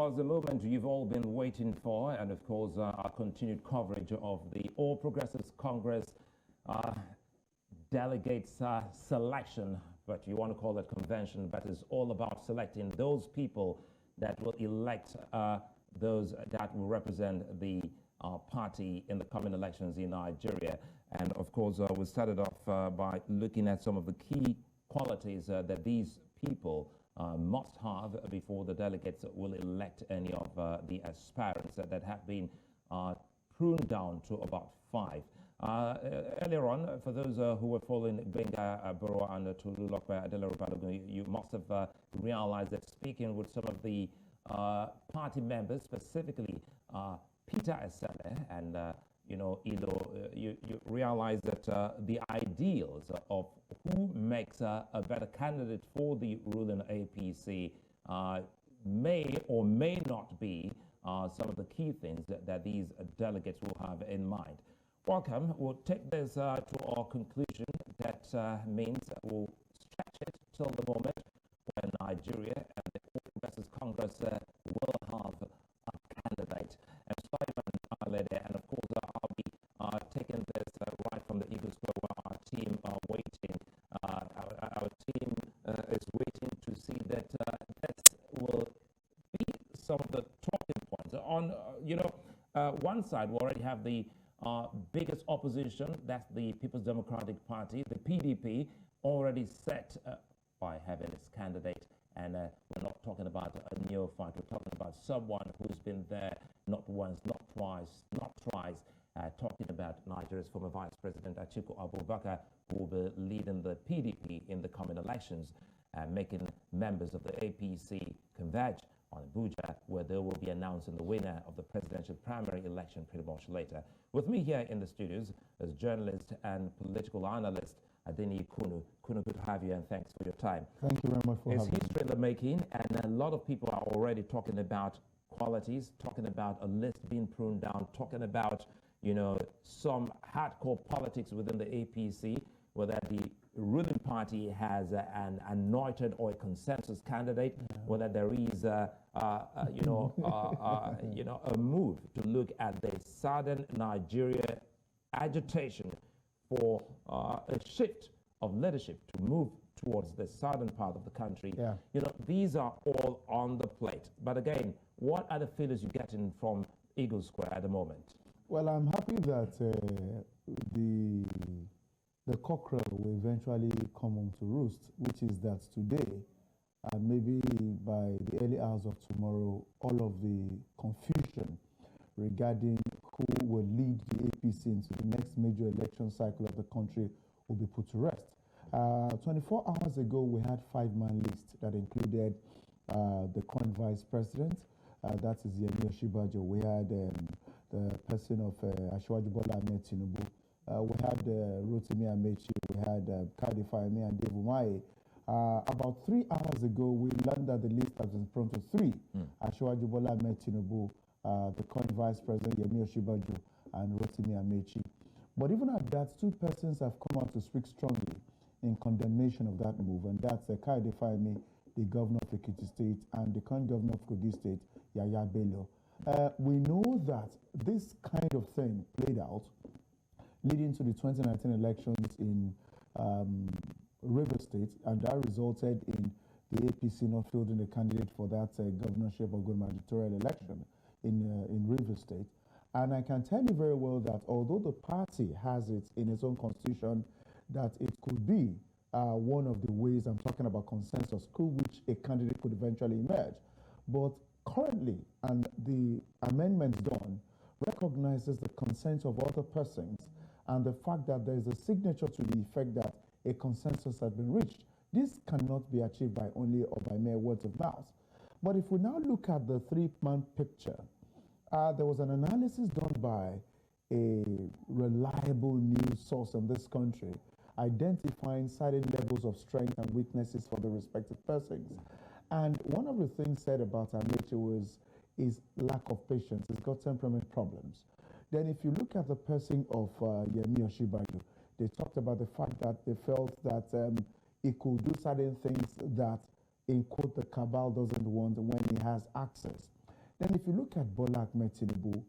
Well, it's the moment you've all been waiting for, and of course, our continued coverage of the All Progressives Congress delegates selection, but you want to call it convention, but it's all about selecting those people that will elect those that will represent the party in the coming elections in Nigeria. And of course, we started off by looking at some of the key qualities that these people must have before the delegates will elect any of the aspirants that have been pruned down to about 5. Earlier on, for those who were following Benga Borough and Tolulokpe Adelere, you must have realized that speaking with some of the party members, specifically Peter Esele and Ilo, you realize that the ideals of who makes a better candidate for the ruling APC may or may not be some of the key things that these delegates will have in mind. Welcome. We'll take this to our conclusion. That means we'll stretch it till the moment when Nigeria and the All Progressives Congress will have a candidate. And Sulaiman Aledeh, and of course I'll be taking this right from the Eagle Square, where our team are waiting. Our team is waiting to see that that will be some of the talking points. On one side, we already have the biggest opposition, that's the People's Democratic Party, the PDP, already set by having its candidate. And we're not talking about a neophyte, we're talking about someone who's been there not once, not twice, not thrice, talking about Nigeria's former Vice President Atiku Abubakar, who will be leading the PDP in the coming elections, making members of the APC converge on Abuja, where they will be announcing the winner of the presidential primary election pretty much later. With me here in the studios is journalist and political analyst Adeniyi Kunnu. Kunnu, good to have you, and thanks for your time. Thank you very much for having me. It's history in the making, and a lot of people are already talking about qualities, talking about a list being pruned down, talking about, some hardcore politics within the APC, whether the ruling party has an anointed or a consensus candidate, whether there is a move to look at the southern Nigeria agitation for a shift of leadership to move towards the southern part of the country. Yeah. These are all on the plate. But again, what are the feelings you're getting from Eagle Square at the moment? Well, I'm happy that the cockerel will eventually come home to roost, which is that today, and maybe by the early hours of tomorrow, all of the confusion regarding who will lead the APC into the next major election cycle of the country will be put to rest. 24 hours ago, we had 5-man list that included the current vice president, that is Yemi Osinbajo. We had the person of Asiwaju Bola Ahmed Tinubu. We had Rotimi Amechi, we had Kade Fayemi and Dave Umahi. About 3 hours ago, we learned that the list has been prone to 3. Asiwaju Bola Ahmed Tinubu, the current vice president Yemi Osinbajo, and Rotimi Amechi. But even at that, 2 persons have come out to speak strongly in condemnation of that move, and that's Kade Fayemi, the governor of Ekiti State, and the current governor of Kogi State, Yaya Bello. We know that this kind of thing played out leading to the 2019 elections in River State, and that resulted in the APC not fielding a candidate for that governorship or gubernatorial election in River State. And I can tell you very well that although the party has it in its own constitution that it could be one of the ways, I'm talking about consensus, through which a candidate could eventually emerge. But currently, and the amendments done, recognizes the consent of other persons and the fact that there is a signature to the effect that a consensus has been reached. This cannot be achieved by only or by mere words of mouth. But if we now look at the 3-man picture, there was an analysis done by a reliable news source in this country, identifying certain levels of strength and weaknesses for the respective persons. And one of the things said about Amechi was his lack of patience. He's got temperament problems. Then if you look at the person of Yemi Osinbajo, they talked about the fact that they felt that he could do certain things that, in quote, the cabal doesn't want when he has access. Then if you look at Bola Ahmed Tinubu,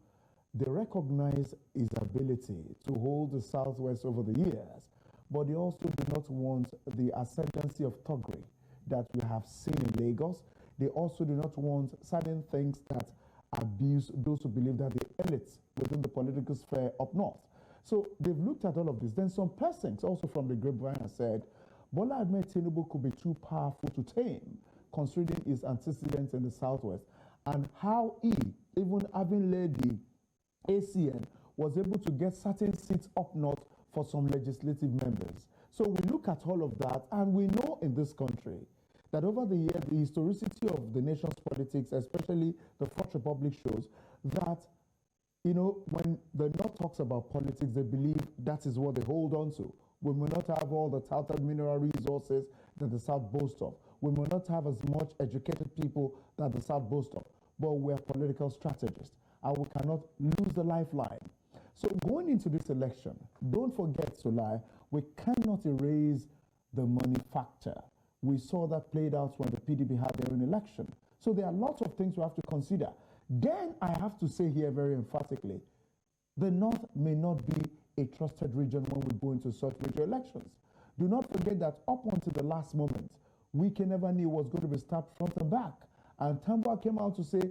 they recognize his ability to hold the Southwest over the years, but they also do not want the ascendancy of thuggery that we have seen in Lagos. They also do not want certain things that abuse those who believe that the elites within the political sphere up north. So they've looked at all of this. Then some persons also from the grapevine have said, Bola Ahmed Tinubu could be too powerful to tame, considering his antecedents in the Southwest, and how he, even having led the ACN, was able to get certain seats up north for some legislative members. So we look at all of that, and we know in this country that over the years, the historicity of the nation's politics, especially the Fourth Republic, shows that, you know, when the North talks about politics, they believe that is what they hold on to. We may not have all the touted mineral resources that the South boasts of. We may not have as much educated people that the South boasts of, but we are political strategists, and we cannot lose the lifeline. So going into this election, don't forget, Sulai, we cannot erase the money factor. We saw that played out when the PDP had their own election. So there are lots of things we have to consider. Then I have to say here very emphatically, the North may not be a trusted region when we go into such major elections. Do not forget that up until the last moment, we can never knew was going to be stabbed front and back. And Tambua came out to say,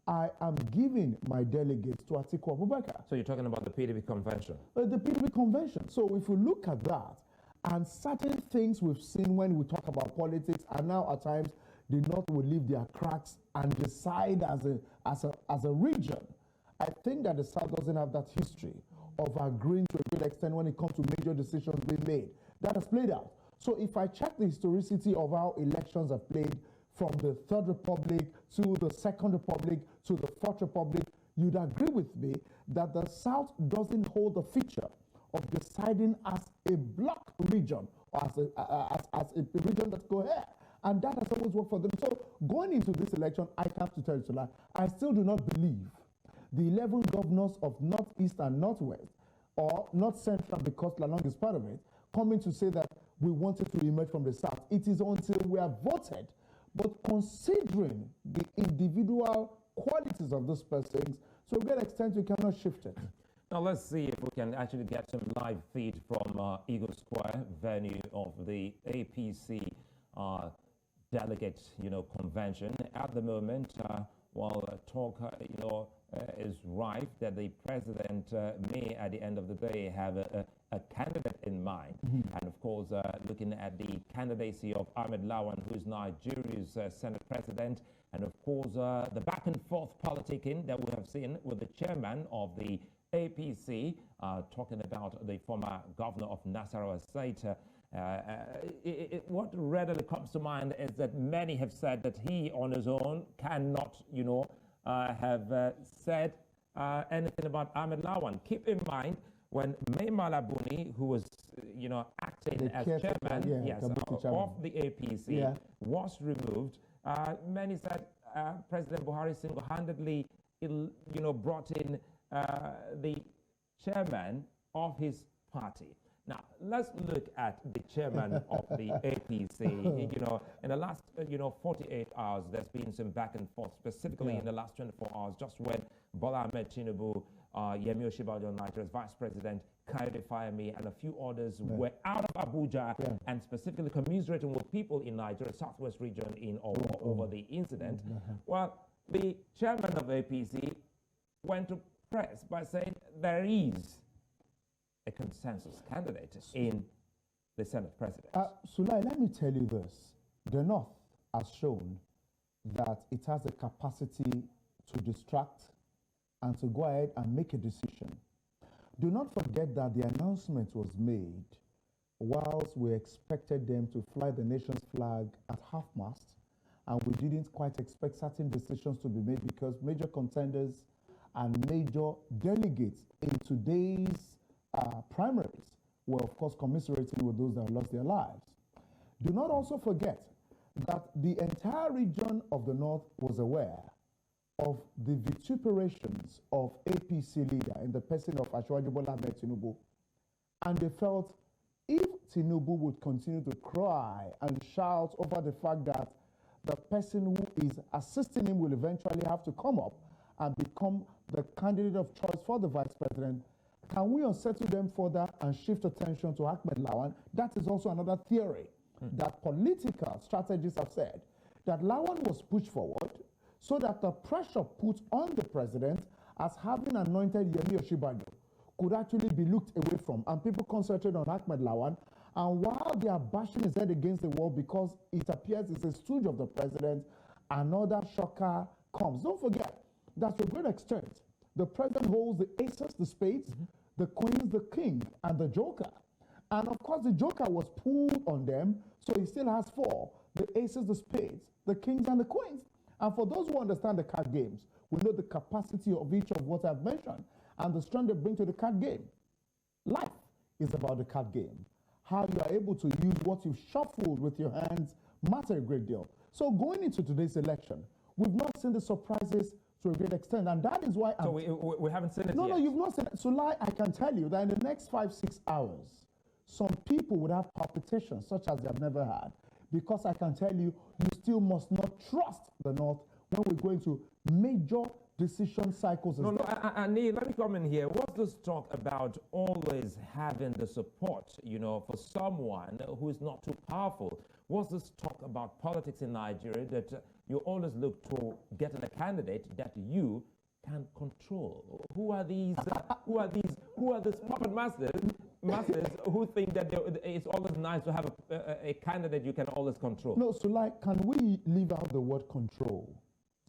I am giving my delegates to Atiku Abubakar. So you're talking about the PDP convention? The PDP convention. So if we look at that, and certain things we've seen when we talk about politics, and now at times the North will leave their cracks and decide as a region. I think that the South doesn't have that history of agreeing to a great extent when it comes to major decisions being made. That has played out. So if I check the historicity of how elections have played from the Third Republic to the Second Republic to the Fourth Republic, you'd agree with me that the South doesn't hold the feature of deciding as a block region or as a region that's coherent. And that has always worked for them. So going into this election, I have to tell you, Sola, I still do not believe the 11 governors of Northeast and Northwest, or North Central because Lalong is part of it, coming to say that we wanted to emerge from the South. It is until we are voted. But considering the individual qualities of those persons, to a great extent, we cannot shift it. Now let's see if we can actually get some live feed from Eagle Square, venue of the APC delegate, convention. At the moment, while talk, is rife that the president may, at the end of the day, have a candidate in mind. And of course, looking at the candidacy of Ahmed Lawan, who is Nigeria's Senate president, and of course, the back and forth politicking that we have seen with the chairman of the APC, talking about the former governor of Nasarawa State. What readily comes to mind is that many have said that he on his own cannot, have said anything about Ahmed Lawan. Keep in mind, when May Malabuni, who was, acting as chairman of the APC, was removed, many said President Buhari single-handedly, brought in the chairman of his party. Now, let's look at the chairman of the APC. In the last, 48 hours, there's been some back and forth, specifically in the last 24 hours, just when Bola Ahmed Tinubu, Yemi Osinbajo, Nigeria's vice president, Kayode Fayemi, and a few others were out of Abuja and specifically commiserating with people in Nigeria's southwest region over the incident. Well, the chairman of APC went to press by saying there is a consensus candidate in the Senate president. Sulai, let me tell you this. The North has shown that it has the capacity to distract and to go ahead and make a decision. Do not forget that the announcement was made whilst we expected them to fly the nation's flag at half-mast, and we didn't quite expect certain decisions to be made because major contenders and major delegates in today's primaries were, of course, commiserating with those that lost their lives. Do not also forget that the entire region of the North was aware of the vituperations of APC leader in the person of Asiwaju Bola Ahmed Tinubu, and they felt if Tinubu would continue to cry and shout over the fact that the person who is assisting him will eventually have to come up and become the candidate of choice for the vice president, can we unsettle them further and shift attention to Ahmed Lawan? That is also another theory that political strategists have said that Lawan was pushed forward so that the pressure put on the president as having anointed Yemi Osinbajo could actually be looked away from, and people concentrated on Ahmed Lawan. And while they are bashing his head against the wall because it appears it's a stooge of the president, another shocker comes. Don't forget that to a great extent, the president holds the aces, the spades, the queens, the king, and the joker. And of course, the joker was pulled on them, so he still has four: the aces, the spades, the kings, and the queens. And for those who understand the card games, we know the capacity of each of what I've mentioned and the strength they bring to the card game. Life is about the card game. How you are able to use what you've shuffled with your hands matter a great deal. So going into today's election, we've not seen the surprises to a great extent, and that is why we haven't seen it No, yet. you've not seen it. So I can tell you that in the next 5-6 hours, some people would have palpitations such as they've never had, because I can tell you, you still must not trust the North when we go into major decision cycles. Annie, let me come in here. What's this talk about always having the support, for someone who is not too powerful? What's this talk about politics in Nigeria that you always look to getting a candidate that you can control? Who are these puppet masters who think that it's always nice to have a candidate you can always control? No, so can we leave out the word control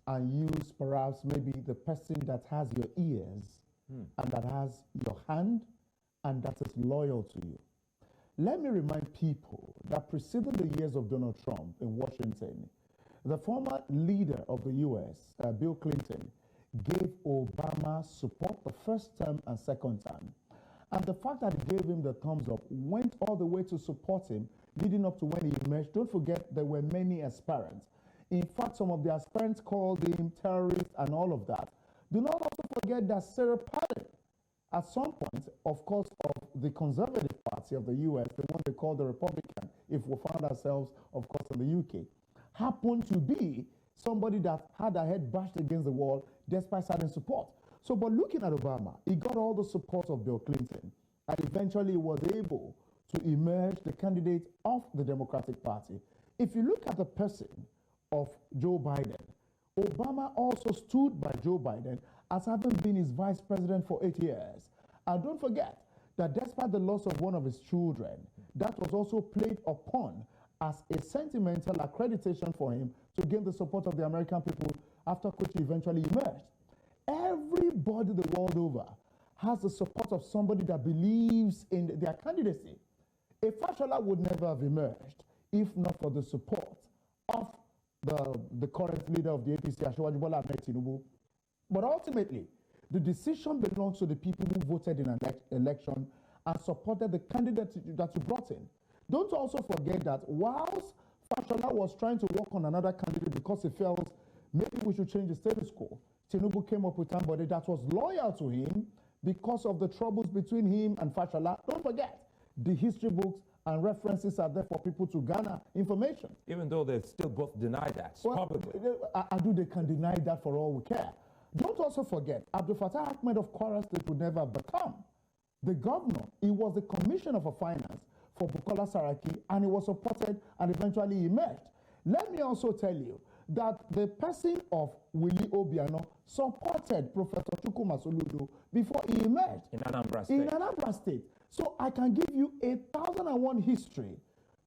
and use perhaps maybe the person that has your ears and that has your hand and that is loyal to you? Let me remind people that preceding the years of Donald Trump in Washington, the former leader of the U.S., Bill Clinton, gave Obama support the first term and second term. And the fact that he gave him the thumbs up went all the way to support him leading up to when he emerged. Don't forget, there were many aspirants. In fact, some of the aspirants called him terrorist and all of that. Do not also forget that Sarah Palin, at some point, of course, of the Conservative Party of the U.S., the one they call the Republican, if we found ourselves, of course, in the U.K., happened to be somebody that had her head bashed against the wall despite having support. So, but looking at Obama, he got all the support of Bill Clinton and eventually was able to emerge the candidate of the Democratic Party. If you look at the person of Joe Biden, Obama also stood by Joe Biden as having been his vice president for 8 years. And don't forget that despite the loss of one of his children, that was also played upon as a sentimental accreditation for him to gain the support of the American people, after which he eventually emerged. Everybody the world over has the support of somebody that believes in their candidacy. A Fashola would never have emerged if not for the support of the current leader of the APC, Asiwaju Bola Ahmed Tinubu. But ultimately, the decision belongs to the people who voted in an election and supported the candidate that you brought in. Don't also forget that whilst Fashola was trying to work on another candidate because he felt maybe we should change the status quo, Tinubu came up with somebody that was loyal to him because of the troubles between him and Fashola. Don't forget, the history books and references are there for people to garner information. Even though they still both deny that publicly. They can deny that for all we care. Don't also forget, Abdul Fattah Ahmed of Kwara State would never have become the governor. He was the commissioner for finance for Bukola Saraki, and he was supported and eventually emerged. Let me also tell you that the person of Willie Obiano supported Professor Chukwuma Soludo before he emerged. In Anambra State. In Anambra State. So I can give you 1,001 history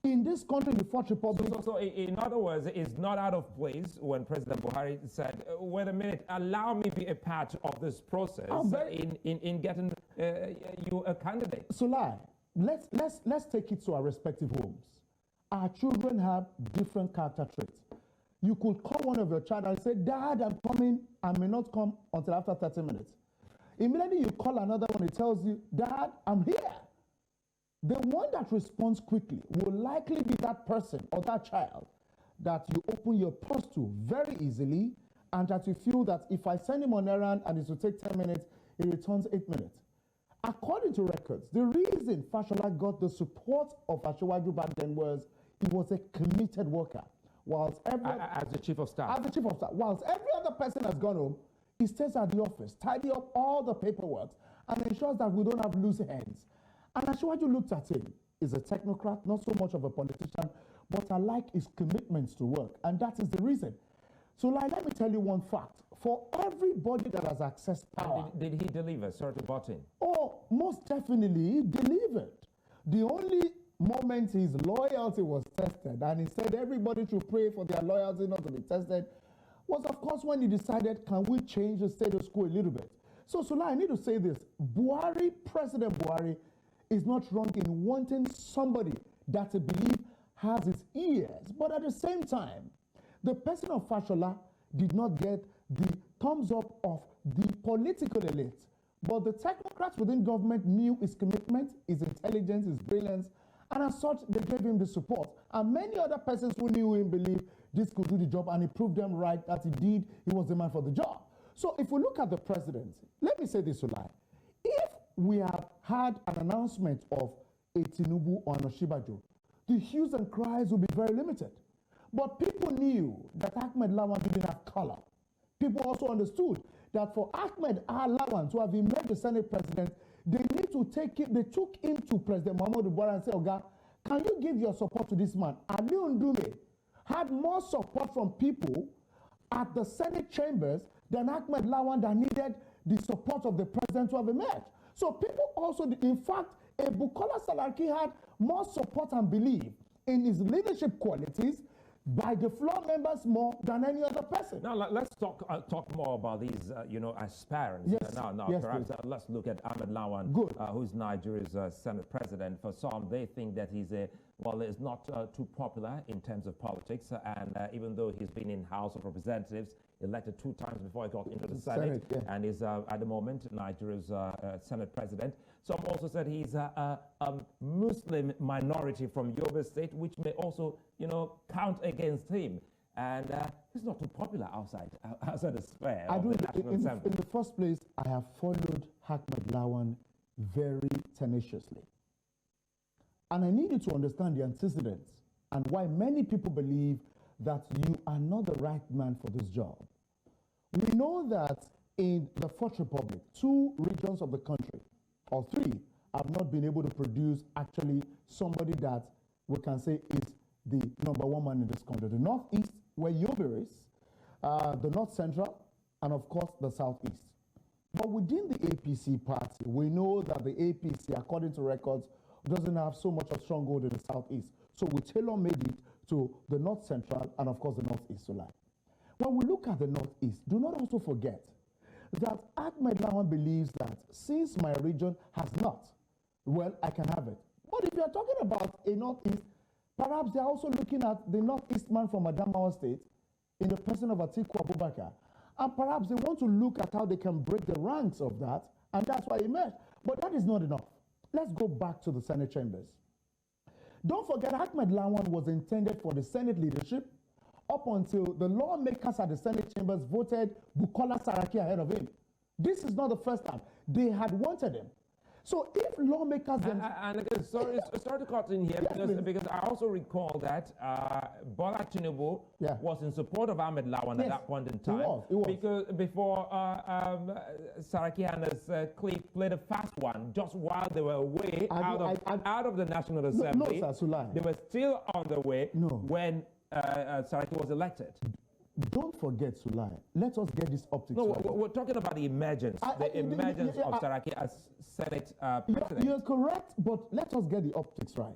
in this country, in the Fourth Republic. So in other words, it's not out of place when President Buhari said, wait a minute, allow me to be a part of this process in getting you a candidate. Sulai, let's take it to our respective homes. Our children have different character traits. You could call one of your child and say, Dad, I'm coming. I may not come until after 30 minutes. Immediately you call another one, it tells you, Dad, I'm here. The one that responds quickly will likely be that person or that child that you open your purse to very easily, and that you feel that if I send him on an errand and it will take 10 minutes, it returns 8 minutes. According to records, the reason Fashola got the support of Asiwaju back then was he was a committed worker. Whilst as the chief of staff. As the chief of staff. Whilst every other person has gone home, He stays at the office, tidy up all the paperwork, and ensures that we don't have loose ends. And Asiwaju looked at him. He's a technocrat, not so much of a politician, but I like his commitments to work, and that is the reason. So let me tell you one fact. For everybody that has accessed power... Did he deliver, Sir Button? Oh, most definitely, he delivered. The only moment his loyalty was tested, and he said everybody should pray for their loyalty not to be tested, was of course when he decided, can we change the status quo a little bit? So I need to say this. President Buhari is not wrong in wanting somebody that he believes has his ears, but at the same time, the person of Fashola did not get the thumbs up of the political elite. But the technocrats within government knew his commitment, his intelligence, his brilliance, and as such, they gave him the support. And many other persons who knew him believed this could do the job, and he proved them right that he was the man for the job. So if we look at the presidency, let me say this, Sulai. If we have had an announcement of a Tinubu or an Oshibajo, the hues and cries will be very limited. But people knew that Ahmed Lawan didn't have color. People also understood that for Ahmed Lawan to have emerged the Senate president, they took him to President Muhammadu Buhari and said, Oga, can you give your support to this man? Ali Ndume had more support from people at the Senate chambers than Ahmed Lawan that needed the support of the president to have emerged. So people also, in fact, Bukola Saraki had more support and belief in his leadership qualities by the floor members more than any other person. Now let's talk more about these, aspirants. Yes. Perhaps let's look at Ahmed Lawan, who's Nigeria's Senate president. For some, they think that he's not too popular in terms of politics, and even though he's been in House of Representatives, elected 2 times before he got into the Senate, and is at the moment Nigeria's Senate president. Some also said he's a Muslim minority from Yobe State, which may also, count against him. And he's not too popular outside the sphere of the National Assembly. In the first place, I have followed Ahmed Lawan very tenaciously. And I need you to understand the antecedents and why many people believe that you are not the right man for this job. We know that in the Fourth Republic, 2 regions of the country, or 3, have not been able to produce actually somebody that we can say is the #1 man in this country. The Northeast, where Yobe is, the North Central, and of course the Southeast. But within the APC party, we know that the APC, according to records, doesn't have so much a stronghold in the Southeast. So we tailor-made it to the North Central and of course the Northeast. When we look at the Northeast, do not also forget that Ahmed Lawan believes that since my region has not, well, I can have it. But if you're talking about a Northeast, perhaps they're also looking at the Northeast man from Adamawa State in the person of Atiku Abubakar. And perhaps they want to look at how they can break the ranks of that, and that's why he emerged. But that is not enough. Let's go back to the Senate chambers. Don't forget, Ahmed Lawan was intended for the Senate leadership up until the lawmakers at the Senate chambers voted Bukola Saraki ahead of him. This is not the first time. They had wanted him. So if lawmakers... And again, sorry to cut in here, because I also recall that Bola Tinubu was in support of Ahmed Lawan at that point in time. He was. Because before Saraki and his clique played a fast one, just while they were away out of the National Assembly. No, Sir Sulai. They were still on the way when Saraki was elected. Don't forget, Sulai. Let us get this optics right. We're talking about the emergence, of Saraki as Senate president. You're correct, but let us get the optics right.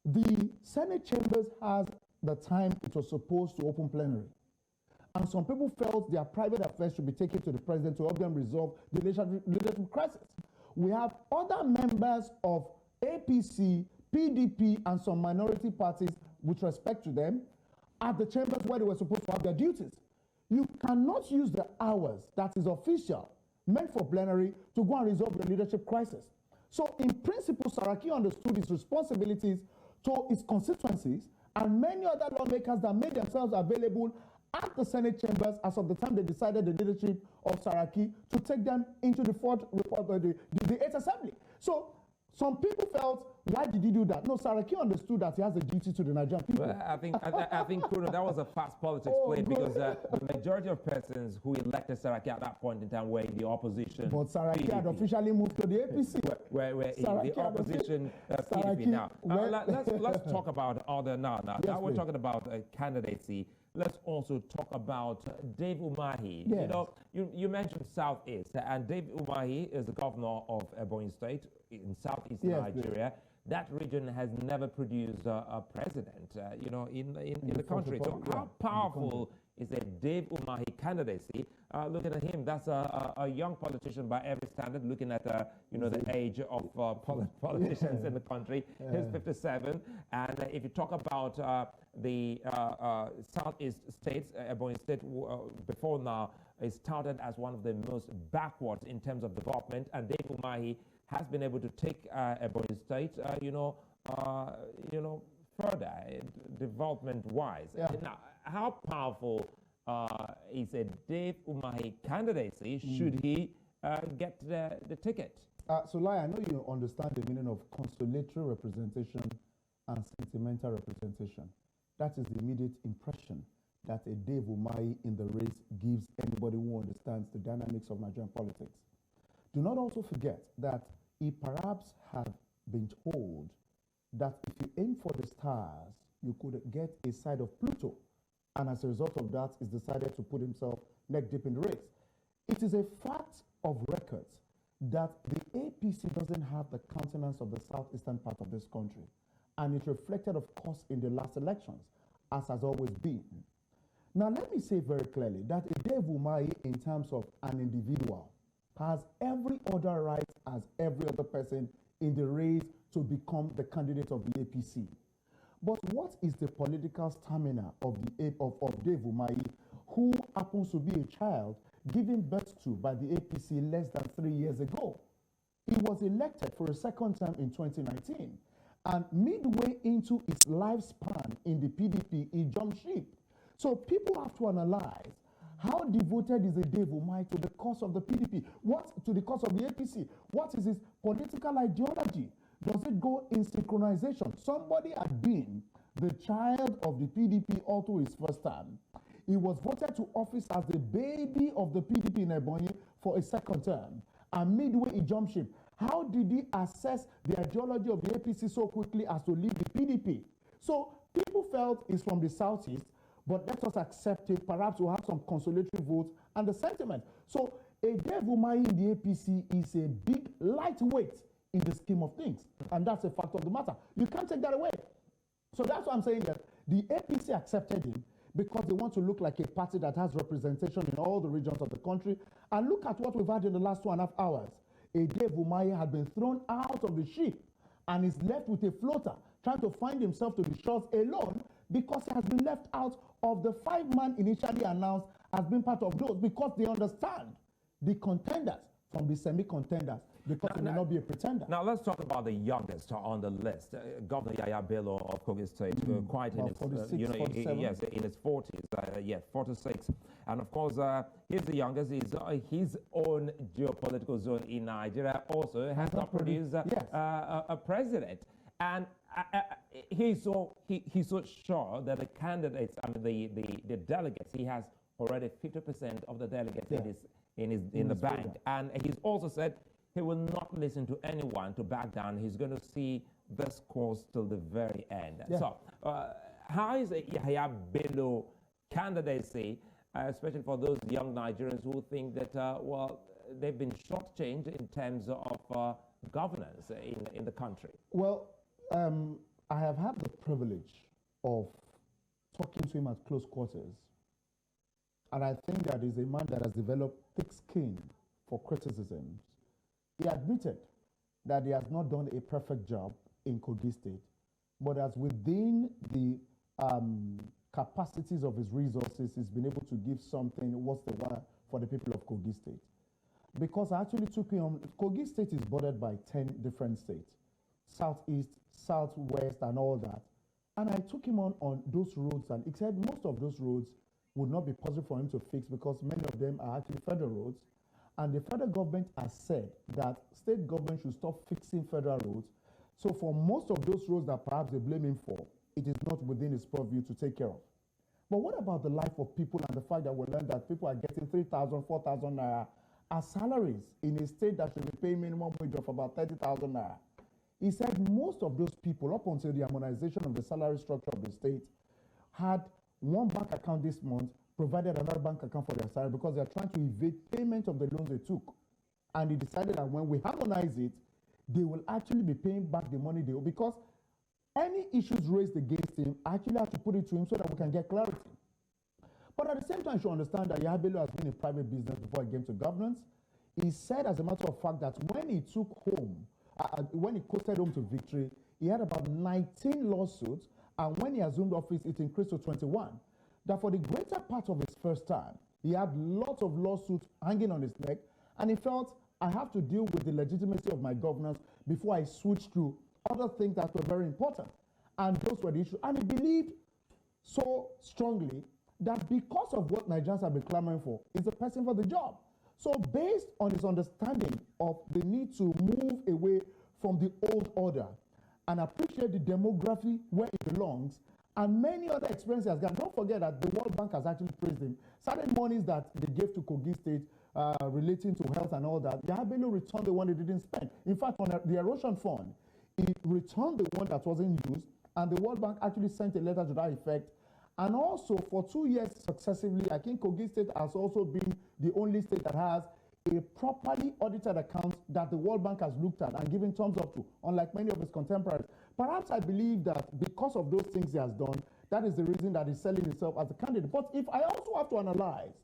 The Senate chambers has the time it was supposed to open plenary. And some people felt their private affairs should be taken to the president to help them resolve the leadership crisis. We have other members of APC, PDP, and some minority parties, with respect to them, at the chambers where they were supposed to have their duties. You cannot use the hours that is official, meant for plenary, to go and resolve the leadership crisis. So in principle, Saraki understood his responsibilities to his constituencies and many other lawmakers that made themselves available at the Senate chambers as of the time they decided the leadership of Saraki to take them into the 4th Republic, the 8th Assembly. So some people felt, Why did he do that? No, Saraki understood that he has a duty to the Nigerian people. Well, I think Kunnu, that was a fast politics play because the majority of persons who elected Saraki at that point in time were in the opposition. But Saraki had officially moved to the APC. We're in the opposition PDP now. Let's talk about other now. Now we're talking about candidacy. Let's also talk about Dave Umahi. Yes. You mentioned Southeast, and Dave Umahi is the governor of Ebonyi State in Southeast Nigeria. That region has never produced a president, in the country. So how powerful is a Dave Umahi candidacy? Looking at him, that's a young politician by every standard. Looking at the age of politicians in the country, he's 57. And if you talk about the Southeast states, Ebonyi State before now is started as one of the most backwards in terms of development, and Dave Umahi has been able to take Ebonyi State, further development-wise. Yeah. Now, how powerful is a Dave Umahi candidacy should he get the ticket? Sulai, I know you understand the meaning of consolatory representation and sentimental representation. That is the immediate impression that a Dave Umahi in the race gives anybody who understands the dynamics of Nigerian politics. Do not also forget that he perhaps had been told that if you aim for the stars, you could get a side of Pluto. And as a result of that, he's decided to put himself neck deep in the race. It is a fact of record that the APC doesn't have the countenance of the southeastern part of this country. And it reflected, of course, in the last elections, as has always been. Now, let me say very clearly that a Dave Umahi, in terms of an individual, has every other right as every other person in the race to become the candidate of the APC. But what is the political stamina of Dave Umahi, who happens to be a child given birth to by the APC less than 3 years ago? He was elected for a second term in 2019, and midway into his lifespan in the PDP, he jumped ship. So people have to analyze how devoted is a Dave Umahi to the cause of the PDP? To the cause of the APC? What is his political ideology? Does it go in synchronization? Somebody had been the child of the PDP all through his first term. He was voted to office as the baby of the PDP in Ebonyi for a second term. And midway, he jumped ship. How did he assess the ideology of the APC so quickly as to leave the PDP? So people felt he's from the southeast, but let us accept it. Perhaps we'll have some consolatory votes and the sentiment. So a Dave Umahi in the APC is a big lightweight in the scheme of things. And that's a fact of the matter. You can't take that away. So that's why I'm saying that the APC accepted him because they want to look like a party that has representation in all the regions of the country. And look at what we've had in the last 2.5 hours. A Dave Umahi had been thrown out of the ship and is left with a floater trying to find himself to the shores alone because he has been left out of the 5-man initially announced as being part of those because they understand the contenders from the semi-contenders because he may not be a pretender. Now let's talk about the youngest on the list, Governor Yaya Bello of Kogi State, quite in his 46, yes, in his 40s, 46, and of course he's the youngest. He's his own geopolitical zone in Nigeria also has not produced a president, and he's so sure that the candidates, the delegates, he has already 50% of the delegates in the bank, and he's also said he will not listen to anyone to back down. He's going to see this course till the very end. Yeah. So, how is Yaya Bello candidacy, especially for those young Nigerians who think that, they've been shortchanged in terms of governance in the country? Well, I have had the privilege of talking to him at close quarters. And I think that he's a man that has developed thick skin for criticisms. He admitted that he has not done a perfect job in Kogi State, but as within the capacities of his resources, he's been able to give something worthwhile for the people of Kogi State. Because I actually took him on, Kogi State is bordered by 10 different states, southeast, southwest, and all that. And I took him on those roads, and he said most of those roads would not be possible for him to fix because many of them are actually federal roads. And the federal government has said that state government should stop fixing federal roads So for most of those roads that perhaps they blame him for, it is not within his purview to take care of. But what about the life of people and the fact that we learned that people are getting 3,000, 4,000 naira as salaries in a state that should be paying minimum wage of about 30,000 naira? He said most of those people, up until the harmonization of the salary structure of the state, had one bank account this month, provided another bank account for their salary because they're trying to evade payment of the loans they took. And he decided that when we harmonize it, they will actually be paying back the money they owe, because any issues raised against him, I actually have to put it to him so that we can get clarity. But at the same time, you should understand that Yahya Bello has been in private business before he came to governance. He said, as a matter of fact, that when he took home, when he coasted home to victory, he had about 19 lawsuits, and when he assumed office, it increased to 21. That for the greater part of his first time, he had lots of lawsuits hanging on his neck, and he felt, I have to deal with the legitimacy of my governance before I switch to other things that were very important. And those were the issues. And he believed so strongly that because of what Nigerians have been clamoring for, is the person for the job. So based on his understanding of the need to move away from the old order and appreciate the demography where it belongs, and many other experiences he has got. Don't forget that the World Bank has actually praised him. Certain monies that they gave to Kogi State relating to health and all that, Yahya Bello returned the one they didn't spend. In fact, on the erosion fund, he returned the one that wasn't used, and the World Bank actually sent a letter to that effect. And also, for 2 years successively, I think Kogi State has also been the only state that has a properly audited account that the World Bank has looked at and given thumbs up to, unlike many of his contemporaries. Perhaps I believe that because of those things he has done, that is the reason that he's selling himself as a candidate. But if I also have to analyze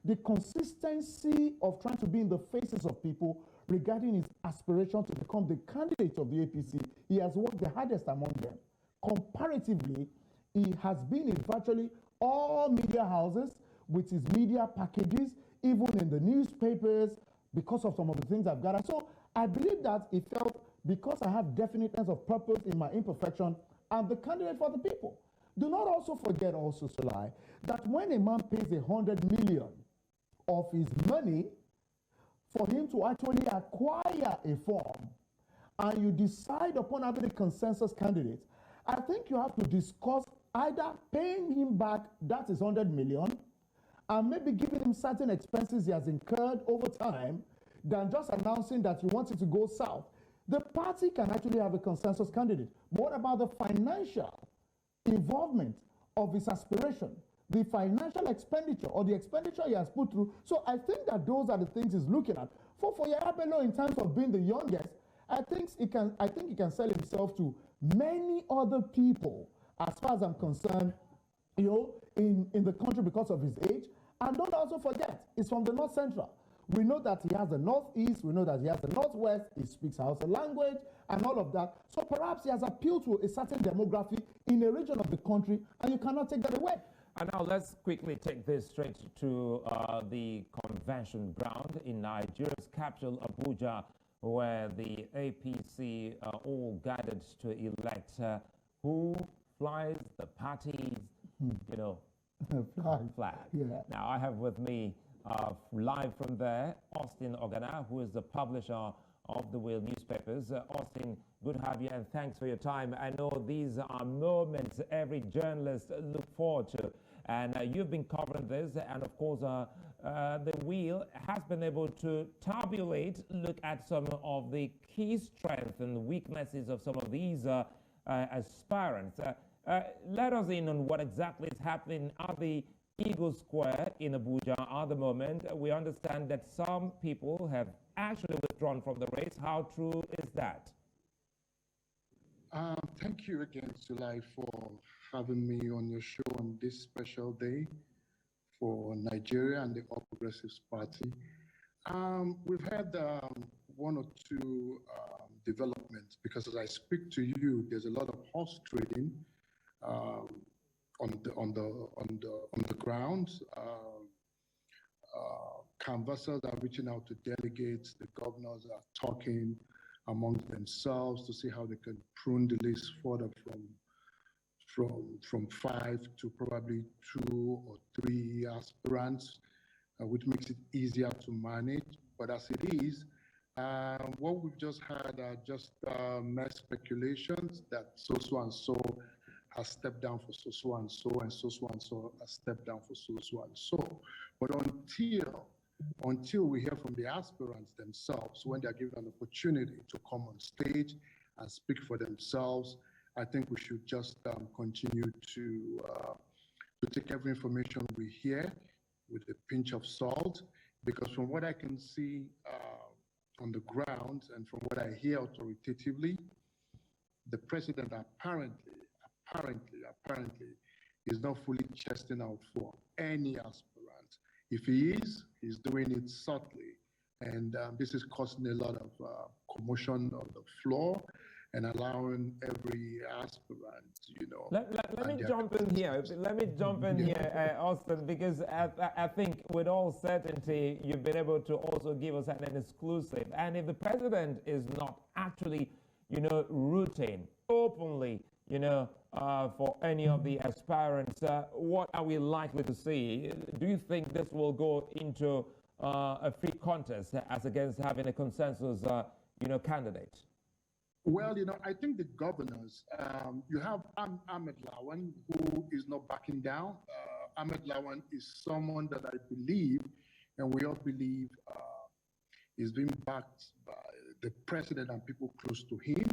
the consistency of trying to be in the faces of people regarding his aspiration to become the candidate of the APC, he has worked the hardest among them. Comparatively, he has been in virtually all media houses with his media packages, even in the newspapers, because of some of the things I've gathered. So I believe that he felt, because I have definiteness of purpose in my imperfection, I'm the candidate for the people. Do not also forget also, Sulai, that when a man pays 100 million of his money for him to actually acquire a form, and you decide upon having a consensus candidate, I think you have to discuss either paying him back that is 100 million, and maybe giving him certain expenses he has incurred over time, than just announcing that you want it to go south. The party can actually have a consensus candidate. But what about the financial involvement of his aspiration, the financial expenditure or the expenditure he has put through? So I think that those are the things he's looking at. For Yahya Bello, in terms of being the youngest, I think he can sell himself to many other people, as far as I'm concerned, in the country because of his age. And don't also forget, he's from the North Central. We know that he has the Northeast, we know that he has the Northwest, he speaks Hausa language and all of that. So perhaps he has appealed to a certain demography in a region of the country, and you cannot take that away. And now let's quickly take this straight to the convention ground in Nigeria's capital, Abuja, where the APC all gathered to elect who flies the party's, flag. Yeah. Now, I have with me, live from there, Austyn Ogannah, who is the publisher of the Wheel newspapers. Austyn, good to have you, and thanks for your time. I know these are moments every journalist look forward to, and you've been covering this, and of course, the Wheel has been able to tabulate, look at some of the key strengths and weaknesses of some of these aspirants. Let us in on what exactly is happening at the Eagle Square in Abuja at the moment. We understand that some people have actually withdrawn from the race. How true is that? Thank you again, Sulai, for having me on your show on this special day for Nigeria and the All Progressives Party. We've had one or two developments, because as I speak to you, there's a lot of horse trading on the ground. Canvassers are reaching out to delegates. The governors are talking among themselves to see how they can prune the list further from 5 to probably 2 or 3 aspirants, which makes it easier to manage. But as it is, What we've just had are just mere speculations that so and so has stepped down for so and so, and so and so has stepped down for so and so. But until we hear from the aspirants themselves, when they're given an opportunity to come on stage and speak for themselves, I think we should just continue to take every information we hear with a pinch of salt, because from what I can see on the ground and from what I hear authoritatively, the president apparently is not fully chesting out for any aspirant. If he is, he's doing it subtly. And this is causing a lot of commotion on the floor and allowing every aspirant, Let me jump in here. Let me jump in here, Austyn, because I think with all certainty, you've been able to also give us an exclusive. And if the president is not actually, rooting openly, for any of the aspirants, what are we likely to see? Do you think this will go into a free contest as against having a consensus, candidate? Well, I think the governors, you have Ahmed Lawan, who is not backing down. Ahmed Lawan is someone that I believe, and we all believe, is being backed by the president and people close to him.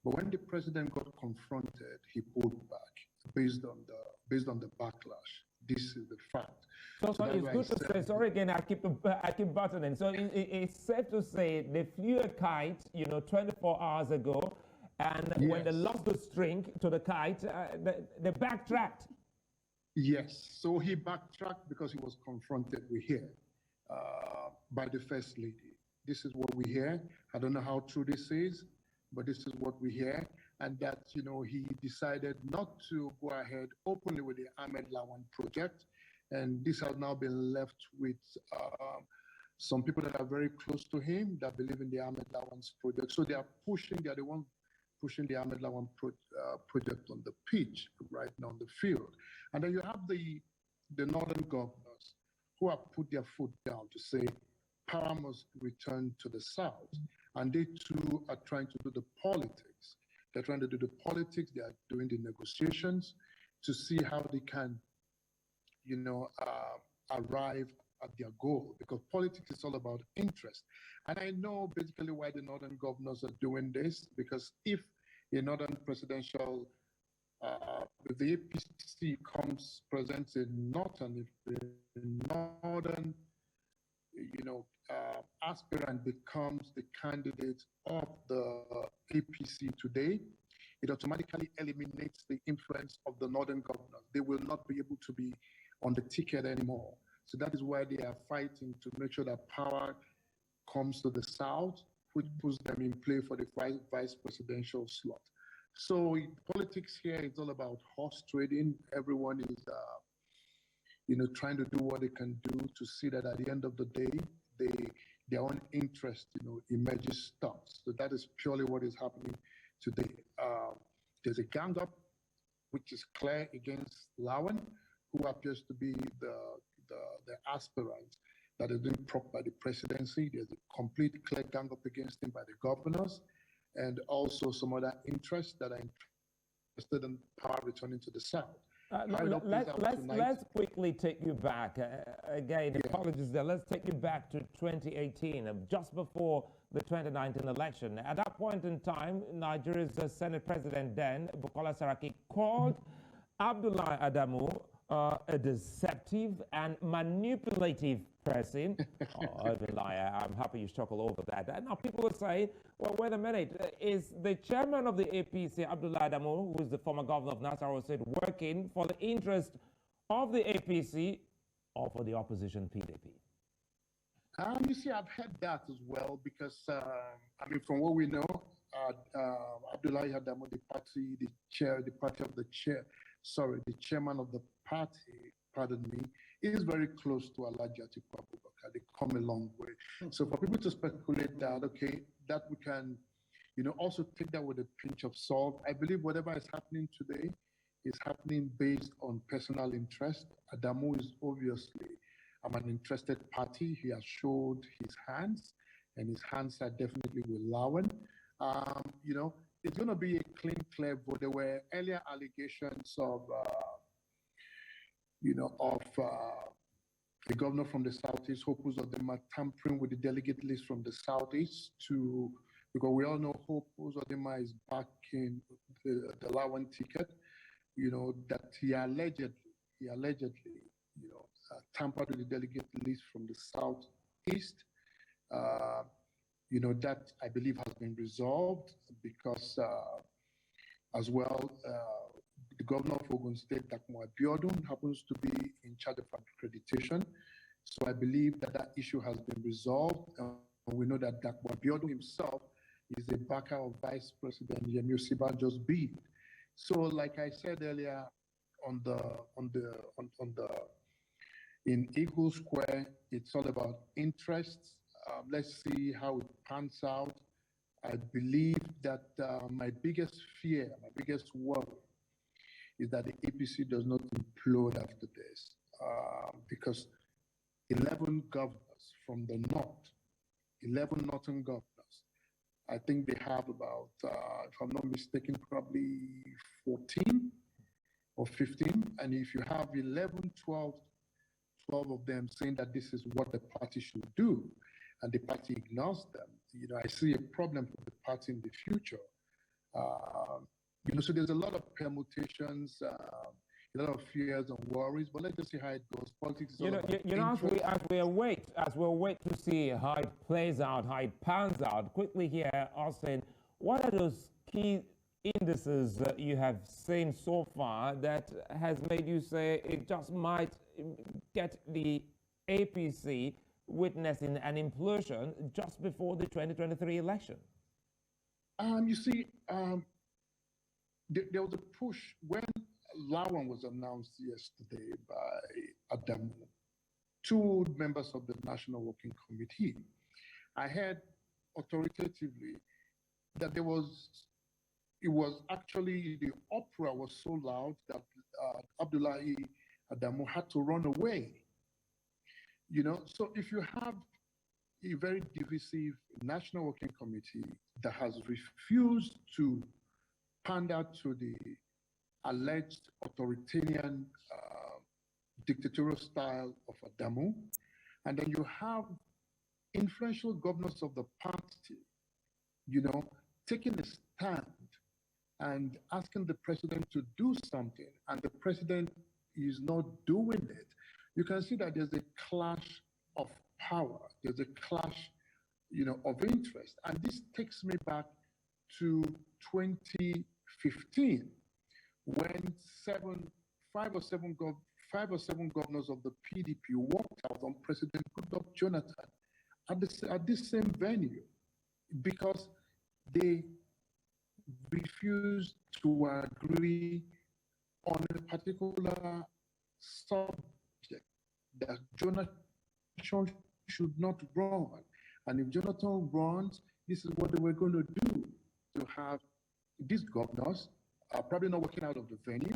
But when the president got confronted, he pulled back based on the backlash. This is the fact. So it's good to say. Sorry again, I keep buttoning. So it's safe to say they flew a kite, 24 hours ago, and yes, when they lost the string to the kite, they backtracked. Yes. So he backtracked because he was confronted. We hear by the first lady. This is what we hear. I don't know how true this is, but this is what we hear. And that, he decided not to go ahead openly with the Ahmed Lawan project. And this has now been left with some people that are very close to him that believe in the Ahmed Lawan's project. So they are the ones pushing the Ahmed Lawan project on the pitch right now on the field. And then you have the northern governors who have put their foot down to say power must return to the south. And they too are trying to do the politics. They're trying to do the politics. They are doing the negotiations to see how they can, arrive at their goal, because politics is all about interest. And I know basically why the northern governors are doing this, because if a northern presidential, if the APC presents a northern, if the northern, aspirant becomes the candidate of the APC today, it automatically eliminates the influence of the northern governors. They will not be able to be on the ticket anymore. So that is why they are fighting to make sure that power comes to the south, which puts them in play for the vice presidential slot. So politics here is all about horse trading. Everyone is, trying to do what they can do to see that at the end of the day, their own interest, emerges stops. So that is purely what is happening today. There's a gang up, which is clear against Lawan, who appears to be the aspirant that is being propped by the presidency. There's a complete clear gang up against him by the governors, and also some other interests that are interested in power returning to the south. Let's quickly take you back. Again, apologies there. Let's take you back to 2018, just before the 2019 election. At that point in time, Nigeria's Senate President then, Bukola Saraki, called Abdullahi Adamu a deceptive and manipulative person. I'm happy you chuckle over that. And now people will say, well, wait a minute, is the chairman of the APC, Abdullahi Adamu, who is the former governor of Nasarawa State, working for the interest of the APC or for the opposition PDP? You see, I've heard that as well, because, from what we know, Abdullahi Adamu, the chairman of the party, pardon me, is very close to Alhaji Atiku Abubakar. They come a long way. So for people to speculate that, okay, that we can, also take that with a pinch of salt. I believe whatever is happening today is happening based on personal interest. Adamu is obviously an interested party. He has showed his hands, and his hands are definitely with Lawan. You know, it's going to be a clean, clear vote. There were earlier allegations of, you know, of the governor from the Southeast, Hope Uzodinma, tampering with the delegate list from the Southeast to, because we all know Hope Uzodinma is backing the Lawan ticket, you know, that he allegedly, you know, tampered with the delegate list from the Southeast. You know, that I believe has been resolved because as well, the governor of Ogun State, Dapo Abiodun, happens to be in charge of accreditation. So I believe that that issue has been resolved. We know that Dapo Abiodun himself is a backer of Vice President Yemi Osinbajo's bid. So, like I said earlier, in Eagle Square, it's all about interests. Let's see how it pans out. I believe that my biggest fear, my biggest worry, is that the APC does not implode after this, because 11 governors from the north, 11 northern governors, I think they have about, if I'm not mistaken, probably 14 or 15. And if you have 11, 12 of them saying that this is what the party should do, and the party ignores them, you know, I see a problem for the party in the future. You know, so there's a lot of permutations, a lot of fears and worries, but let's just see how it goes. Politics is all about interest. As we wait to see how it plays out, how it pans out, quickly here, Austyn, what are those key indices that you have seen so far that has made you say it just might get the APC witnessing an implosion just before the 2023 election? You see, there was a push when Lawan was announced yesterday by Adamu, two members of the National Working Committee. I heard authoritatively that it was actually, the uproar was so loud that Abdullahi Adamu had to run away. You know, so if you have a very divisive National Working Committee that has refused to pander to the alleged authoritarian dictatorial style of Adamu, and then you have influential governors of the party, you know, taking a stand and asking the president to do something, and the president is not doing it, you can see that there's a clash of power. There's a clash, you know, of interest. And this takes me back to 2015, when five or seven governors of the PDP walked out on President Goodluck Jonathan at this same venue because they refused to agree on a particular subject, that Jonathan should not run. And if Jonathan runs, this is what they were going to do, to have these governors probably not working out of the venue,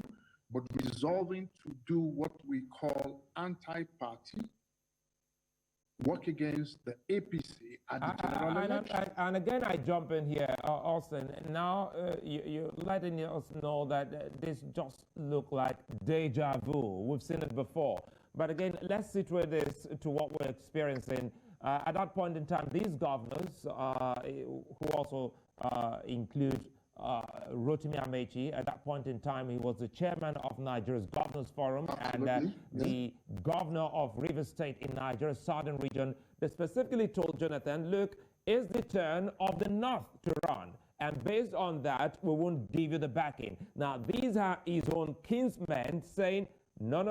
but resolving to do what we call anti-party, work against the APC at the general election. And again, I jump in here, Austyn. Now you're letting us know that this just look like deja vu. We've seen it before. But again, let's situate this to what we're experiencing. At that point in time, these governors, who also include Rotimi Amechi, at that point in time, he was the chairman of Nigeria's Governors Forum. Absolutely. And the governor of Rivers State in Nigeria's southern region, they specifically told Jonathan, look, it's the turn of the North to run. And based on that, we won't give you the backing. Now, these are his own kinsmen saying, no,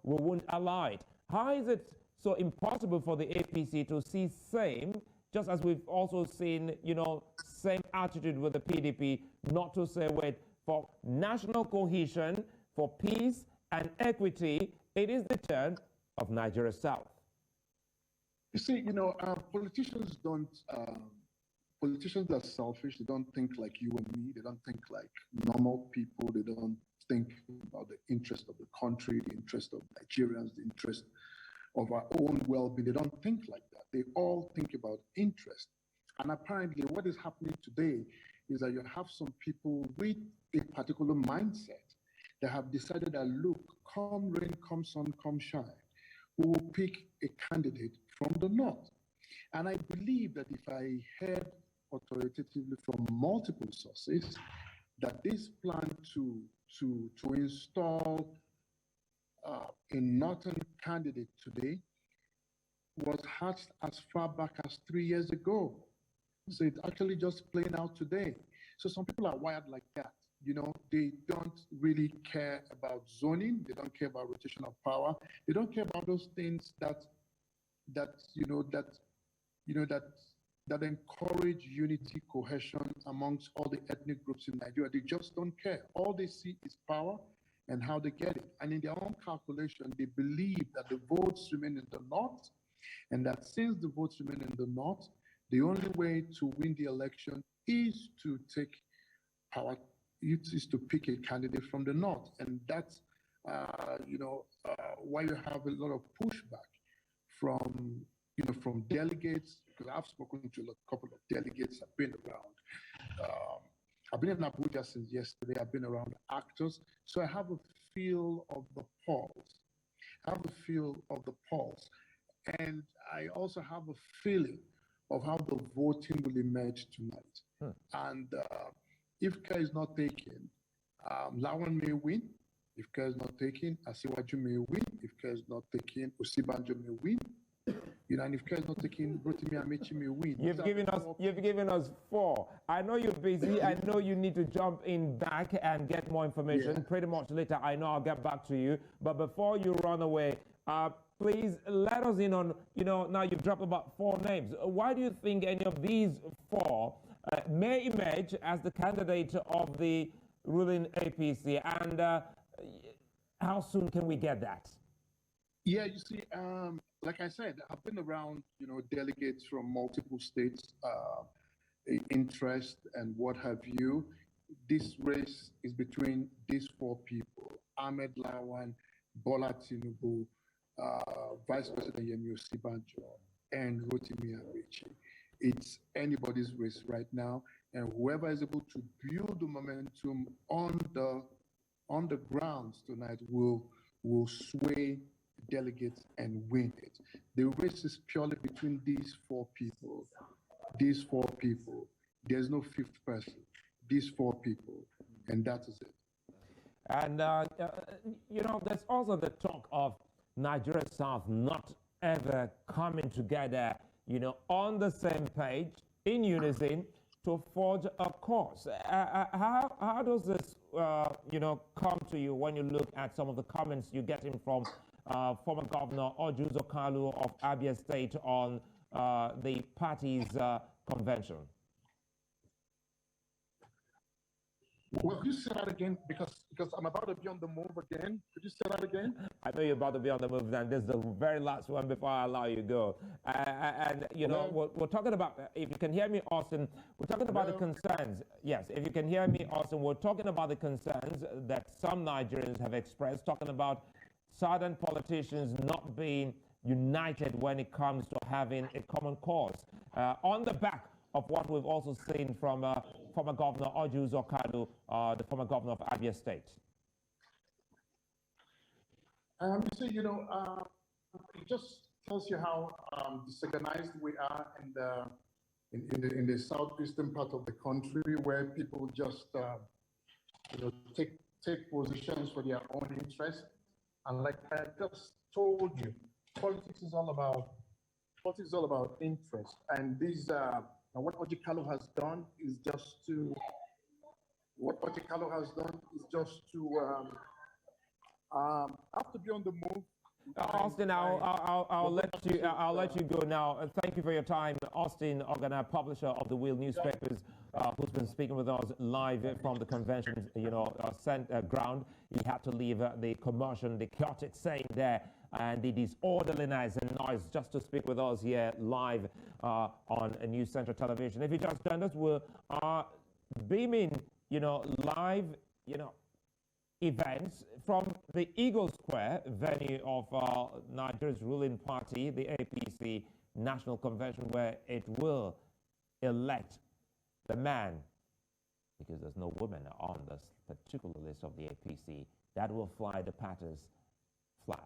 we won't allow it. How is it so impossible for the APC to see same, just as we've also seen, you know, same attitude with the PDP, not to say, wait, for national cohesion, for peace and equity, it is the turn of Nigeria South? You see, you know, politicians are selfish. They don't think like you and me. They don't think like normal people. They don't think about the interest of the country, the interest of Nigerians, the interest of our own well-being. They don't think like that. they all think about interest. And apparently what is happening today is that you have some people with a particular mindset that have decided that, look, come rain, come sun, come shine, we will pick a candidate from the north. And I believe that if I heard authoritatively from multiple sources that this plan to install a northern candidate today was hatched as far back as 3 years ago. So it's actually just playing out today. So some people are wired like that. You know, they don't really care about zoning. They don't care about rotation of power. They don't care about those things that encourage unity, cohesion amongst all the ethnic groups in Nigeria. They just don't care. All they see is power and how they get it. And in their own calculation, they believe that the votes remain in the north, and that since the votes remain in the north, the only way to win the election is to take power, is to pick a candidate from the north. And that's, why you have a lot of pushback from delegates, because I've spoken to a couple of delegates. I've been around. I've been in Abuja since yesterday. I've been around actors. So I have a feel of the pulse. And I also have a feeling of how the voting will emerge tonight. And if care is not taken, Lawan may win. If care is not taken, Asiwaju may win. If care is not taken, Osibanjo may win. And if care is not taken, Rotimi Amechi may win. You've given us 4. I know you're busy. I know you need to jump in back and get more information. Pretty much later, I know I'll get back to you. But before you run away, please let us in on, now you've dropped about 4 names. Why do you think any of these 4 may emerge as the candidate of the ruling APC? And how soon can we get that? Yeah, you see, like I said, I've been around, delegates from multiple states, interest and what have you. This race is between these 4 people: Ahmed Lawan, Bola Tinubu, Vice President Yemi Osibanjo, and Rotimi Amechi. It's anybody's race right now, and whoever is able to build the momentum on the grounds tonight will sway delegates and win it. The race is purely between these 4 people. There's no 5th person. These 4 people, and that is it. And there's also the talk of Nigeria South not ever coming together, on the same page, in unison, to forge a course. How does this, come to you when you look at some of the comments you're getting from former Governor Ojuzo Kalu of Abia State on the party's convention? Well, could you say that again? Because I'm about to be on the move again. Could you say that again? I know you're about to be on the move, and this is the very last one before I allow you to go. We're talking about, if you can hear me, Austyn, we're talking about the concerns. Yes, if you can hear me, Austyn, we're talking about the concerns that some Nigerians have expressed, talking about southern politicians not being united when it comes to having a common cause. On the back of what we've also seen from former Governor Ojuzo Kalu, the former governor of Abia State. It just tells you how disorganized we are in the southeastern part of the country, where people just take positions for their own interest. And like I just told you, politics is all about interest. And these what Ojikalu has done is just to have to be on the move. Austyn, I'll let you go now. Thank you for your time, Austyn Ogannah, publisher of the Wheel newspapers, who's been speaking with us live from the convention, ground. He had to leave the commotion, the chaotic saying there, and the disorderliness and noise just to speak with us here live on News Central Television. If you just joined us, we are beaming, live, events from the Eagle Square venue of Nigeria's ruling party, the APC national convention where it will elect the man, because there's no women on this particular list of the APC, that will fly the party's flag.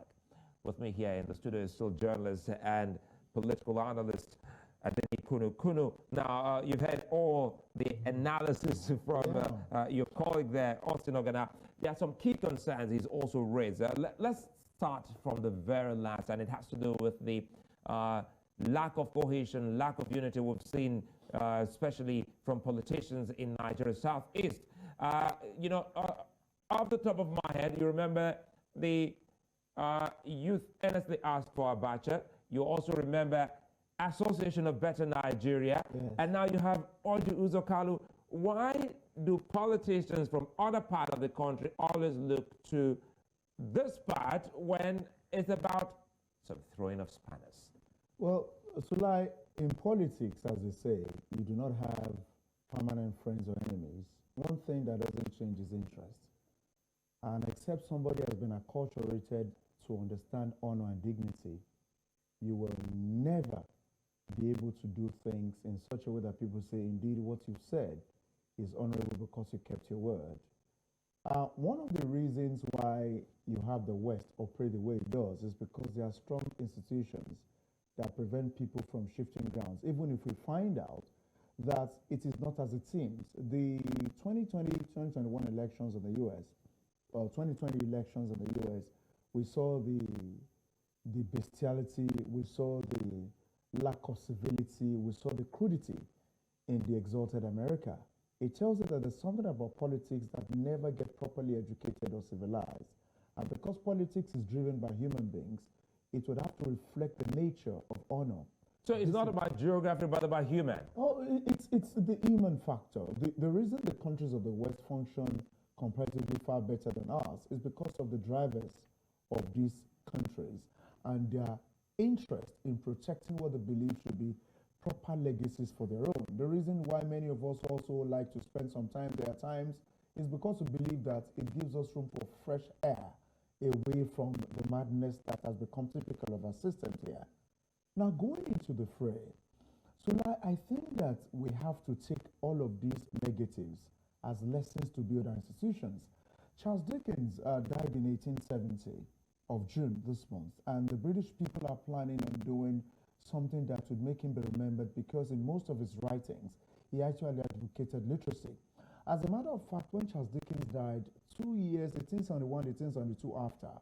With me here in the studio is still journalist and political analyst Adeniyi Kunnu. Kunnu, now you've had all the analysis from your colleague there, Austyn Ogannah. There are some key concerns he's also raised. Let's start from the very last, and it has to do with the lack of cohesion, lack of unity we've seen, especially from politicians in Nigeria Southeast. Off the top of my head, you remember the youth earnestly asked for Abacha. You also remember Association of Better Nigeria. Yes. And now you have Orji Uzor Kalu. Why do politicians from other parts of the country always look to this part when it's about some throwing of spanners? Well, Sulai, in politics, as they say, you do not have permanent friends or enemies. One thing that doesn't change is interest. And except somebody has been acculturated to understand honor and dignity, you will never be able to do things in such a way that people say, indeed, what you've said is honorable because you kept your word. One of the reasons why you have the West operate the way it does is because there are strong institutions that prevent people from shifting grounds, even if we find out that it is not as it seems. The 2020-2021 elections in the U.S., or 2020 elections in the U.S., we saw the bestiality, we saw the lack of civility, we saw the crudity in the exalted America. It tells us that there's something about politics that never get properly educated or civilized. And because politics is driven by human beings, it would have to reflect the nature of honor. So it's not about geography, but about human. Oh, it's the human factor. The reason the countries of the West function comparatively far better than us is because of the drivers of these countries and their interest in protecting what they believe should be proper legacies for their own. The reason why many of us also like to spend some time there at times is because we believe that it gives us room for fresh air away from the madness that has become typical of our system here. Now, going into the fray, so I think that we have to take all of these negatives as lessons to build our institutions. Charles Dickens died in 1870 of June this month, and the British people are planning on doing something that would make him be remembered because in most of his writings, he actually advocated literacy. As a matter of fact, when Charles Dickens died, 2 years, 1871, 1872 after,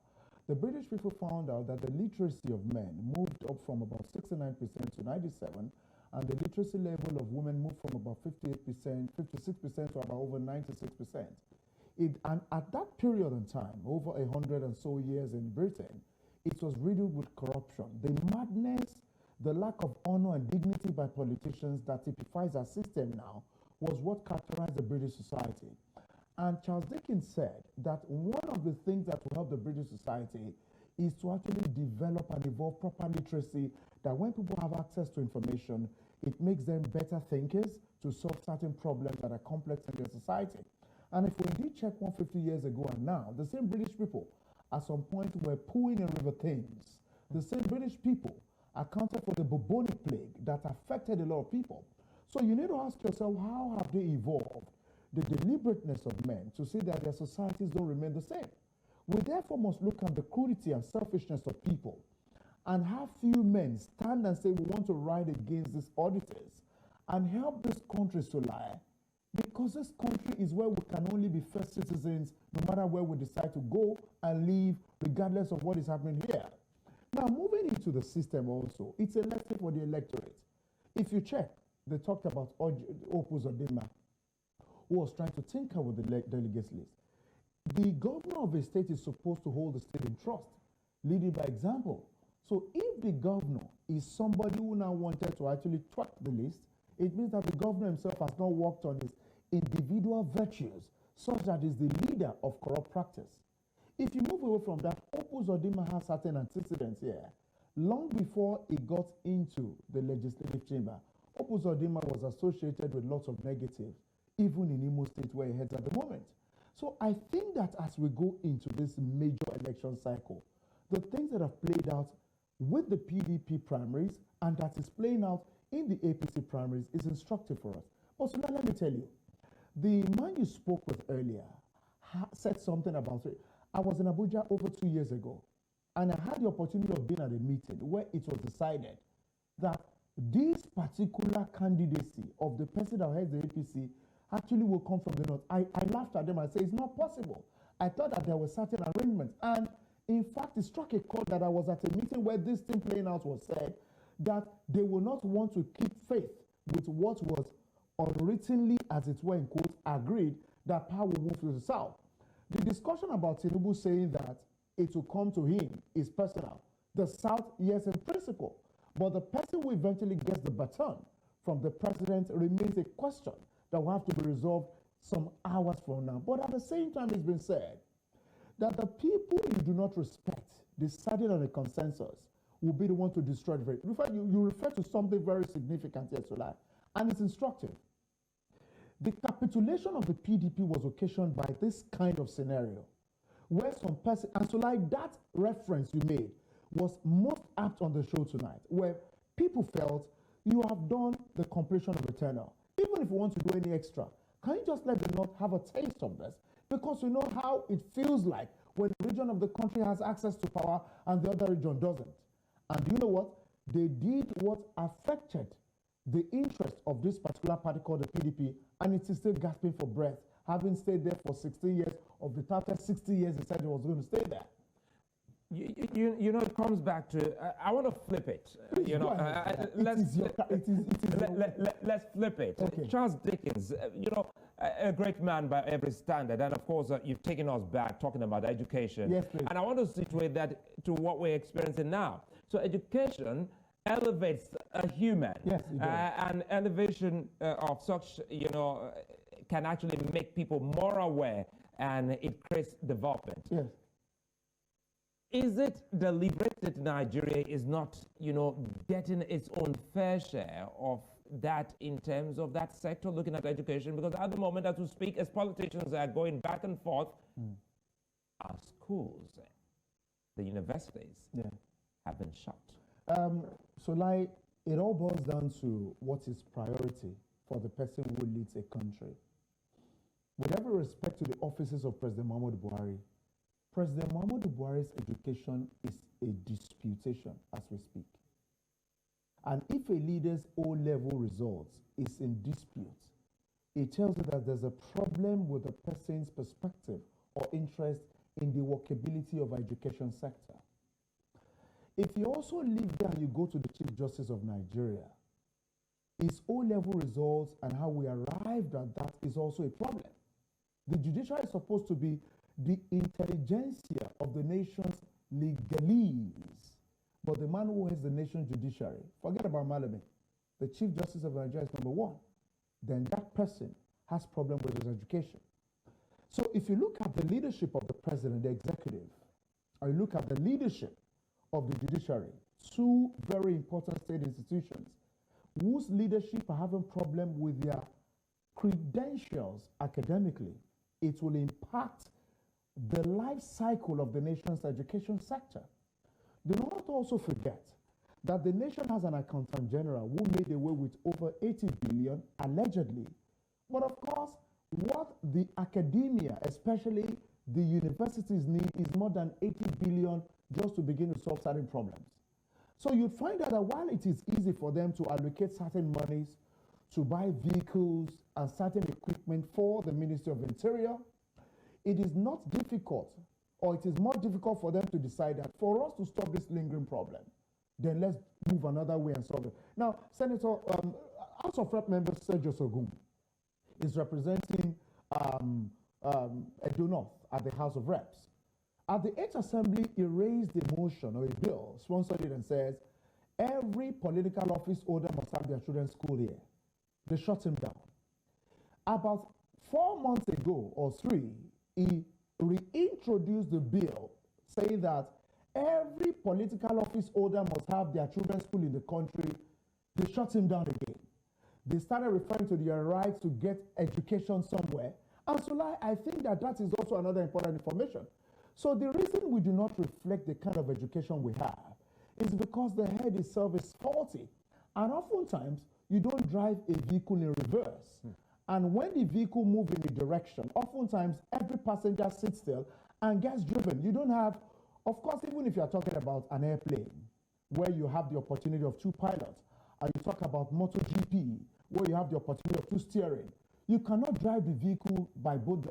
the British people found out that the literacy of men moved up from about 69% to 97%, and the literacy level of women moved from about 58%, 56% to about over 96%. And at that period in time, over 100 and so years in Britain, it was riddled with corruption. The madness, the lack of honor and dignity by politicians that typifies our system now was what characterized the British society. And Charles Dickens said that one of the things that will help the British society is to actually develop and evolve proper literacy, that when people have access to information, it makes them better thinkers to solve certain problems that are complex in their society. And if we indeed check 150 years ago and now, the same British people at some point were pooing in River Thames. The same British people accounted for the bubonic plague that affected a lot of people. So you need to ask yourself, how have they evolved the deliberateness of men to see that their societies don't remain the same? We therefore must look at the crudity and selfishness of people and have few men stand and say, we want to ride against these auditors and help this country to lie. Because this country is where we can only be first citizens no matter where we decide to go and live, regardless of what is happening here. Now, moving into the system also, it's a lesson for the electorate. If you check, they talked about Opus Odema, who was trying to tinker with the delegates list. The governor of a state is supposed to hold the state in trust, leading by example. So if the governor is somebody who now wanted to actually track the list, it means that the governor himself has not worked on his individual virtues such that he's the leader of corrupt practice. If you move away from that, Opus Odema has certain antecedents here. Long before he got into the legislative chamber, Opus Odema was associated with lots of negatives, even in Imo State where he heads at the moment. So I think that as we go into this major election cycle, the things that have played out with the PDP primaries, and that is playing out in the APC primaries is instructive for us. But so now let me tell you, the man you spoke with earlier said something about it. I was in Abuja over 2 years ago, and I had the opportunity of being at a meeting where it was decided that this particular candidacy of the person that heads the APC actually will come from the north. I laughed at them and said, it's not possible. I thought that there were certain arrangements. And in fact, it struck a chord that I was at a meeting where this thing playing out was said that they will not want to keep faith with what was unwrittenly, as it were in quotes, agreed that power will move to the south. The discussion about Tinubu saying that it will come to him is personal. The south, yes, in principle. But the person who eventually gets the baton from the president remains a question that will have to be resolved some hours from now. But at the same time, it's been said that the people you do not respect, deciding on a consensus, will be the one to destroy the very. In fact, you refer to something very significant here, Sulai, and it's instructive. The capitulation of the PDP was occasioned by this kind of scenario, where some person, and so like that reference you made was most apt on the show tonight, where people felt you have done the completion of a tenure. Even if you want to do any extra, can you just let the North have a taste of this? Because you know how it feels like when a region of the country has access to power and the other region doesn't. And you know what? They did what affected the interest of this particular party called the PDP, and it is still gasping for breath, having stayed there for 16 years. Of the after 60 years, it said it was going to stay there. You know, it comes back to, I want to flip it. Please, you know, let's flip it. Okay. Charles Dickens, you know, a great man by every standard. And of course, you've taken us back talking about education. Yes, please. And I want to situate that to what we're experiencing now. So education elevates a human. Yes, it does. And elevation of such, you know, can actually make people more aware, and it creates development. Yes. Is it deliberate that Nigeria is not, you know, getting its own fair share of that in terms of that sector, looking at education? Because at the moment, as we speak, as politicians are going back and forth, our schools, the universities, have been shut. So, like, it all boils down to what is priority for the person who leads a country. With every respect to the offices of President Muhammadu Buhari, President Muhammadu Buhari's education is a disputation as we speak. And if a leader's O-level results is in dispute, it tells you that there's a problem with the person's perspective or interest in the workability of education sector. If you also leave there and you go to the Chief Justice of Nigeria, his O-level results and how we arrived at that is also a problem. The judiciary is supposed to be the intelligentsia of the nation's legalese. But the man who has the nation's judiciary, forget about Malami, the Chief Justice of Nigeria is number one. Then that person has problem with his education. So if you look at the leadership of the president, the executive, or you look at the leadership of the judiciary, two very important state institutions, whose leadership are having problem with their credentials academically, it will impact the life cycle of the nation's education sector. Do not also forget that the nation has an accountant general who made away with over 80 billion, allegedly. But of course, what the academia, especially the universities, need is more than 80 billion just to begin to solve certain problems. So you'd find out that while it is easy for them to allocate certain monies to buy vehicles and certain equipment for the Ministry of Interior, it is not difficult, or it is more difficult for them to decide that for us to stop this lingering problem, then let's move another way and solve it. Now, Senator, House of Rep member Sergio Sogum is representing Edo North at the House of Reps. At the 8th Assembly, he raised a motion or a bill, sponsored it, and says, every political office holder must have their children's school here. They shut him down. About 4 months ago or 3, he reintroduced the bill saying that every political office holder must have their children's school in the country. They shut him down again. They started referring to their right to get education somewhere. And so I think that that is also another important information. So the reason we do not reflect the kind of education we have It's because the head itself is faulty. And oftentimes, you don't drive a vehicle in reverse. And when the vehicle moves in a direction, oftentimes every passenger sits still and gets driven. You don't have, of course, even if you're talking about an airplane, where you have the opportunity of two pilots, and you talk about MotoGP, where you have the opportunity of two steering, you cannot drive the vehicle by both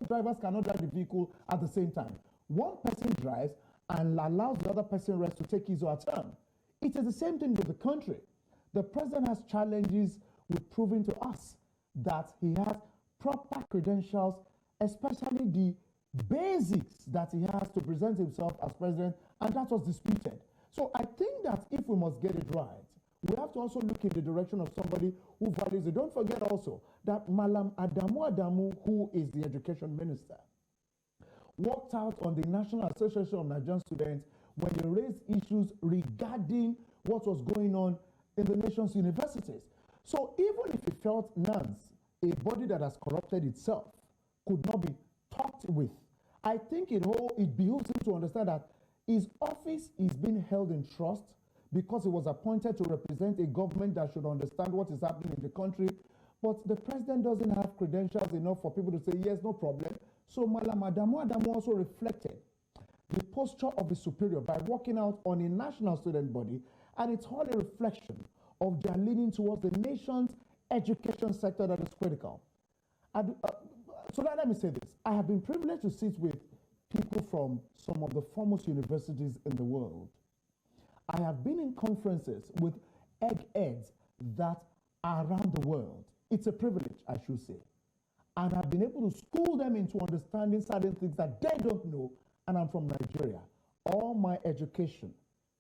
drivers cannot drive the vehicle at the same time. One person drives and allows the other person rest to take his or her turn. It is the same thing with the country. The president has challenges with proving to us that he has proper credentials, especially the basics that he has to present himself as president, and that was disputed. So I think that if we must get it right, we have to also look in the direction of somebody who values it. Don't forget also that Malam Adamu, who is the education minister, worked out on the National Association of Nigerian Students when they raised issues regarding what was going on in the nation's universities. So even if he felt NANS, a body that has corrupted itself, could not be talked with, I think it behooves him to understand that his office is being held in trust because he was appointed to represent a government that should understand what is happening in the country. But the president doesn't have credentials enough for people to say, yes, no problem. So Malam Adamu also reflected the posture of the superior by working out on a national student body, and it's all a reflection of their leaning towards the nation's education sector that is critical. So let me say this. I have been privileged to sit with people from some of the foremost universities in the world. I have been in conferences with eggheads that are around the world. It's a privilege, I should say. And I've been able to school them into understanding certain things that they don't know, and I'm from Nigeria. All my education,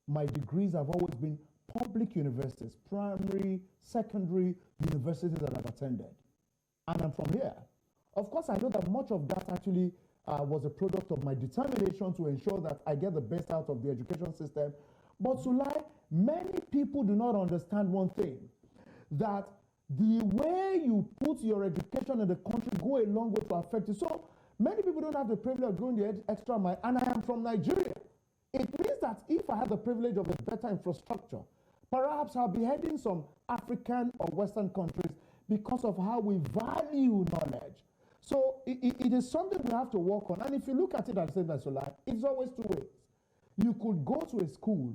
my degrees have always been public universities, primary, secondary universities that I've attended. And I'm from here. Of course, I know that much of that actually was a product of my determination to ensure that I get the best out of the education system. But Sulai, many people do not understand one thing, that the way you put your education in the country go a long way to affect it. So many people don't have the privilege of going the extra mile, and I am from Nigeria. It means that if I had the privilege of a better infrastructure, perhaps I'll be heading some African or Western countries because of how we value knowledge. So it is something we have to work on. And if you look at it at the same time, Sulai, it's always two ways. You could go to a school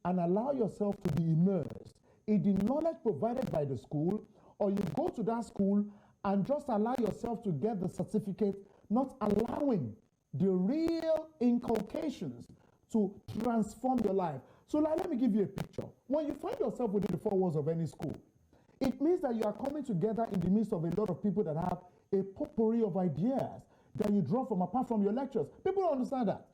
and allow yourself to be immersed in the knowledge provided by the school, or you go to that school and just allow yourself to get the certificate, not allowing the real inculcations to transform your life. So let me give you a picture. When you find yourself within the four walls of any school, it means that you are coming together in the midst of a lot of people that have a potpourri of ideas that you draw from apart from your lectures. People don't understand that.